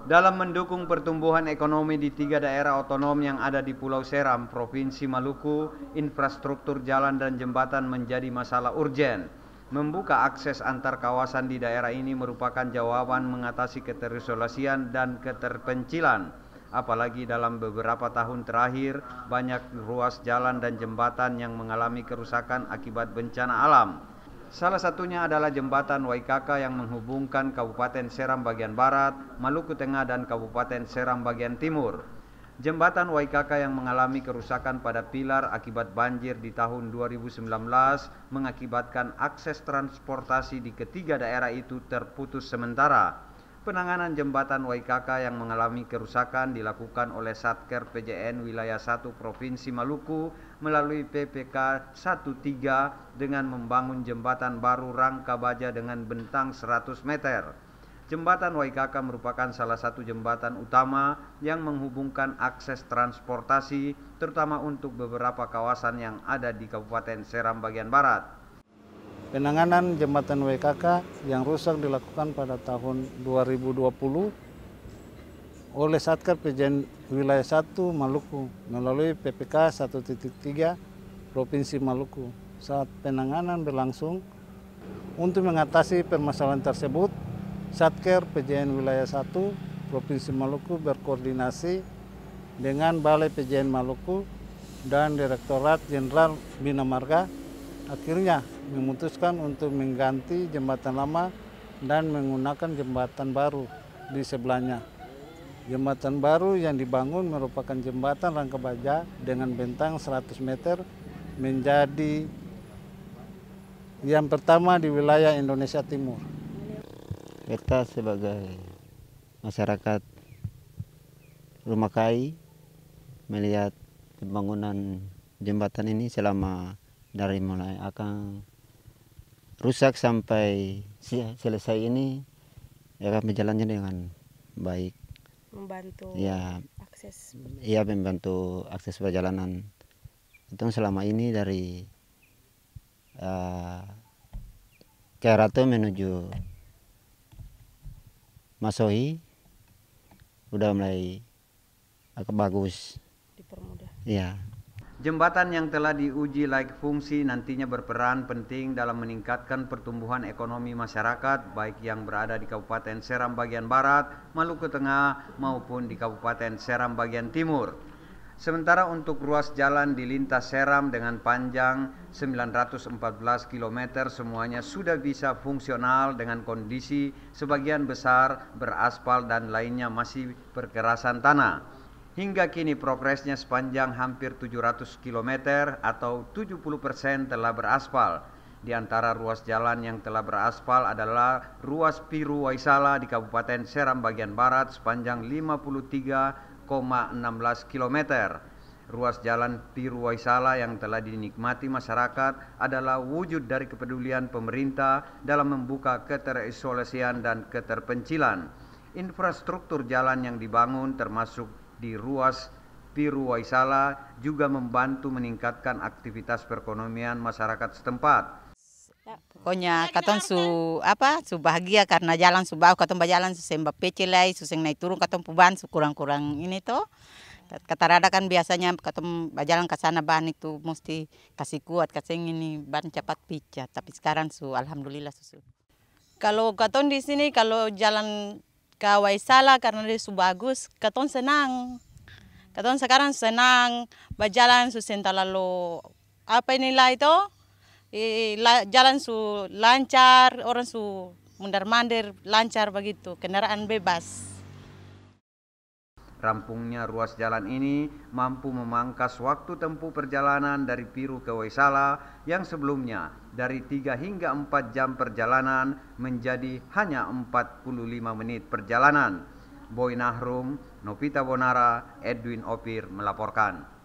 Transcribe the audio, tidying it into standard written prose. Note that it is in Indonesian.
dalam mendukung pertumbuhan ekonomi di 3 daerah otonom yang ada di Pulau Seram, Provinsi Maluku. Infrastruktur jalan dan jembatan menjadi masalah urgen. Membuka akses antar kawasan di daerah ini merupakan jawaban mengatasi keterisolasian dan keterpencilan. Apalagi dalam beberapa tahun terakhir, banyak ruas jalan dan jembatan yang mengalami kerusakan akibat bencana alam. Salah satunya adalah jembatan Waikaka yang menghubungkan Kabupaten Seram bagian barat, Maluku Tengah dan Kabupaten Seram bagian timur. Jembatan Waikaka yang mengalami kerusakan pada pilar akibat banjir di tahun 2019 mengakibatkan akses transportasi di ketiga daerah itu terputus sementara. Penanganan jembatan Waikaka yang mengalami kerusakan dilakukan oleh Satker PJN Wilayah 1 Provinsi Maluku melalui PPK 13 dengan membangun jembatan baru rangka baja dengan bentang 100 meter. Jembatan Waikaka merupakan salah satu jembatan utama yang menghubungkan akses transportasi terutama untuk beberapa kawasan yang ada di Kabupaten Seram bagian barat. Penanganan jembatan WKK yang rusak dilakukan pada tahun 2020 oleh Satker PJN Wilayah 1 Maluku melalui PPK 1.3 Provinsi Maluku. Saat penanganan berlangsung, untuk mengatasi permasalahan tersebut, Satker PJN Wilayah 1 Provinsi Maluku berkoordinasi dengan Balai PJN Maluku dan Direktorat Jenderal Bina Marga akhirnya memutuskan untuk mengganti jembatan lama dan menggunakan jembatan baru di sebelahnya. Jembatan baru yang dibangun merupakan jembatan rangka baja dengan bentang 100 meter menjadi yang pertama di wilayah Indonesia Timur. Kita sebagai masyarakat Rumah Kai melihat pembangunan jembatan ini selama dari mulai akan rusak sampai selesai ini ya kan berjalannya dengan baik, membantu ya akses. Iya, membantu akses perjalanan itu selama ini dari Kerato menuju Masohi udah mulai agak bagus, Dipermudah. ya. Jembatan yang telah diuji layak fungsi nantinya berperan penting dalam meningkatkan pertumbuhan ekonomi masyarakat baik yang berada di Kabupaten Seram bagian barat, Maluku Tengah maupun di Kabupaten Seram bagian timur. Sementara untuk ruas jalan di lintas Seram dengan panjang 914 km semuanya sudah bisa fungsional dengan kondisi sebagian besar beraspal dan lainnya masih perkerasan tanah. Hingga kini progresnya sepanjang hampir 700 km atau 70% telah beraspal. Di antara ruas jalan yang telah beraspal adalah ruas Piru Waisala di Kabupaten Seram bagian barat sepanjang 53,16 km. Ruas jalan Piru Waisala yang telah dinikmati masyarakat adalah wujud dari kepedulian pemerintah dalam membuka keterisolasian dan keterpencilan. Infrastruktur jalan yang dibangun termasuk di ruas Piru Waisala juga membantu meningkatkan aktivitas perekonomian masyarakat setempat. Pokoknya katong su bahagia karena jalan su bau, katong berjalan su sembah pecelai, su seng naik turun katong puban su kurang-kurang ini toh. Katarada kan biasanya katong berjalan ke sana ban itu mesti kasih kuat, kasih ini ban cepat picah, tapi sekarang su alhamdulillah su. Kalau katong di sini kalau jalan ke Waisala karena dia su bagus, katong senang. Katong sekarang senang berjalan su senta lalu apa inilah itu? Jalan su lancar, orang su mundar-mandir lancar begitu, kendaraan bebas. Rampungnya ruas jalan ini mampu memangkas waktu tempuh perjalanan dari Piru ke Waisala yang sebelumnya dari 3 hingga 4 jam perjalanan menjadi hanya 45 menit perjalanan. Boy Nahrum, Novita Bonara, Edwin Opir melaporkan.